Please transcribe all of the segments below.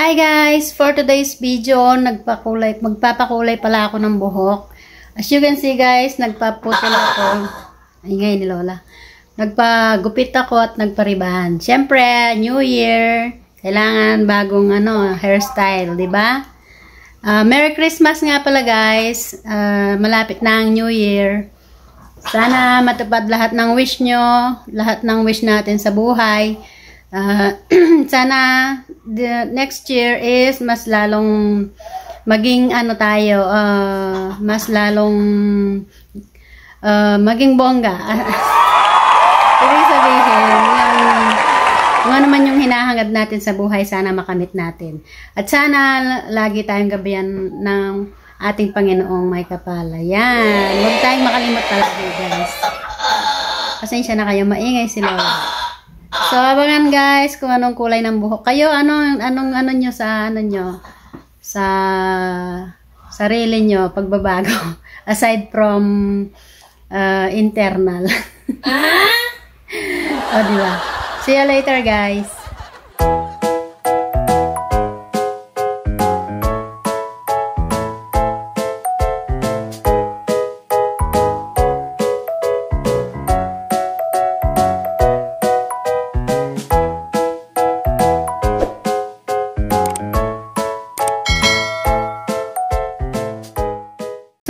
Hi guys! For today's video, magpapakulay pala ako ng buhok. As you can see guys, nagpaputol ako. Ay ngayon ni Lola. Nagpagupit ako at nagpariban. Siyempre, New Year. Kailangan bagong hairstyle, di ba? Merry Christmas nga pala guys. Malapit na ang New Year. Sana matupad lahat ng wish nyo. Lahat ng wish natin sa buhay. Sana the next year is mas lalong maging mas lalong maging bongga. Ibig sabihin, kung ano man yung hinahangad natin sa buhay, sana makamit natin. At sana lagi tayong gabayan ng ating Panginoong may kapala. Yan. Huwag tayong makalimot palagi, guys. Pasensya na kayo, maingay si Lola. So, abangan guys kung anong kulay ng buhok. Kayo, anong nyo sa sa sarili nyo, pagbabago. Aside from internal. O, diba? See you later guys.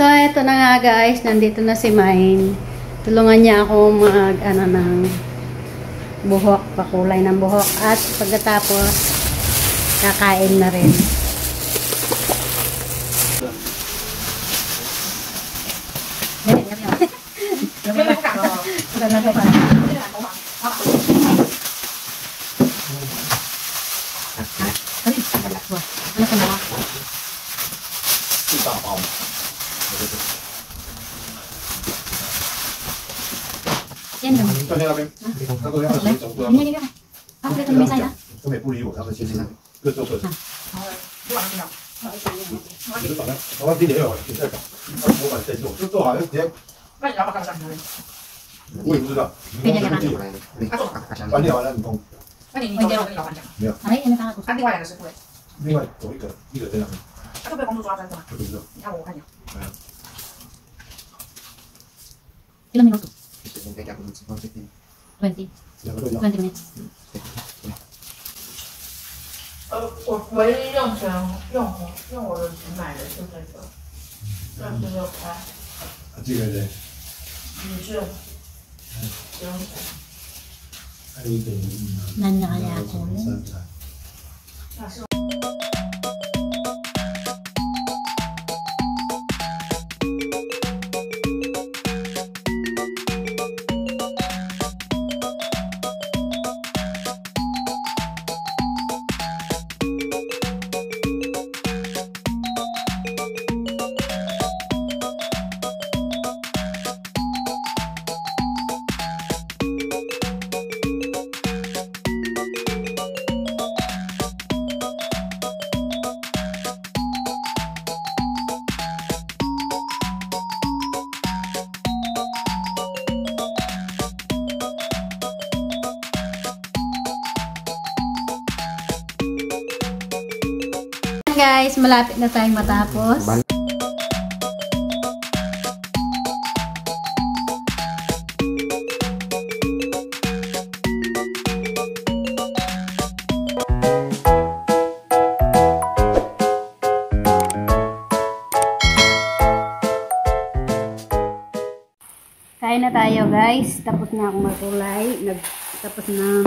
So, ito na nga guys, nandito na si Mine. Tulungan niya ako ng buhok, pakulay ng buhok. At pagkatapos, kakain na rin. Yan naman. Ilang minuto? 20 minutes. 我唯一用钱用我的纸买的是那个26块。这个呢？你是不用钱。还有一点Nangyaya ako. 那是。Guys, malapit na tayong matapos. Kain na tayo guys. Tapos na akong magkulay. Tapos na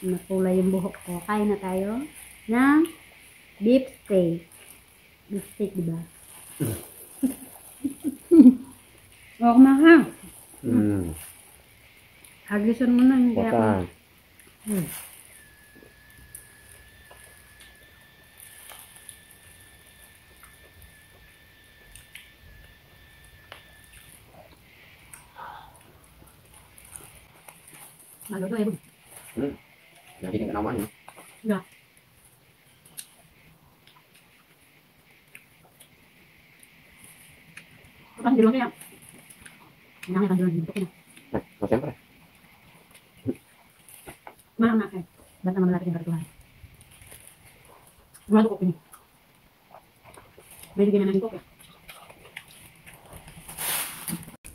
magkulay yung buhok ko. Kain na tayo ng beef steak. Beef steak, diba? O, kumaka. Hagisan mo na. Hindi ako. Maluto eh. Jadi nggak naman. Ya. Kan di luar ya. Yang akan jual bentuknya. Nah, siempre. Mana nak? Dan sama lagi yang bertuah. Sigurado ko pini. Bibigyan na natin ko.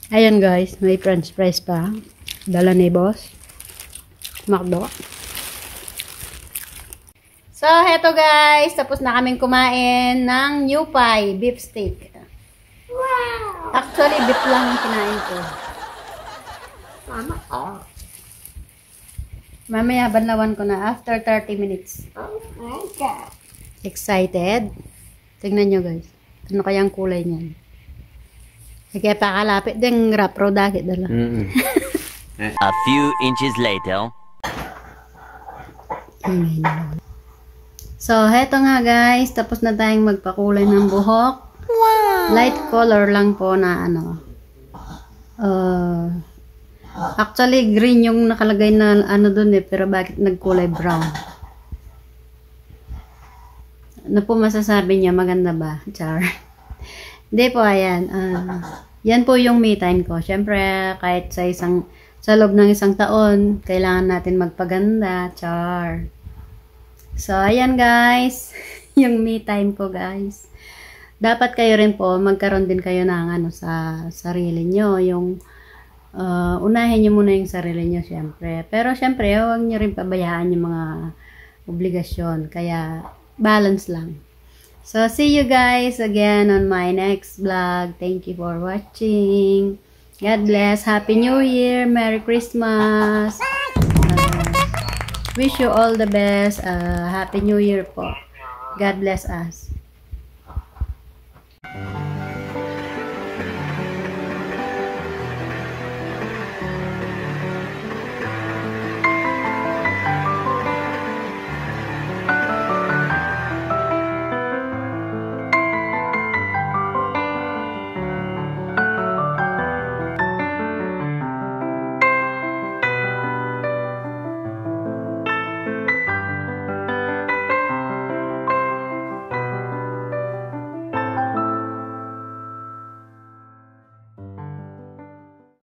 Ayan guys, may french fries pa. Dala ni boss. Macdo. So, heto guys. Tapos na kaming kumain ng new pie, beef steak. Wow! Actually, beef lang yung kinain ko. Mamaya, banlawan ko na after 30 minutes. Excited? Tingnan nyo guys. Ano kayang kulay niyan? Kaya pakalapit din rapro dahil dala. A few inches later. So, heto nga guys. Tapos na tayong magpakulay ng buhok. Wow! Light color lang po na ano. Actually, green yung nakalagay na ano dun eh. Pero bakit nagkulay brown? Ano po masasabi niya? Maganda ba? Char. Hindi po, ayan. Yan po yung me time ko. Siyempre, kahit sa loob ng isang taon, kailangan natin magpaganda. Char. So, ayan guys. Yung me time ko, guys. Dapat kayo rin po, magkaroon din kayo ng ano sa sarili nyo. Yung, unahin nyo muna yung sarili nyo, siyempre. Pero, siyempre, huwag nyo rin pabayaan yung mga obligasyon. Kaya, balance lang. So, see you guys again on my next vlog. Thank you for watching. God bless. Happy New Year. Merry Christmas. Wish you all the best. Happy New Year po. God bless us.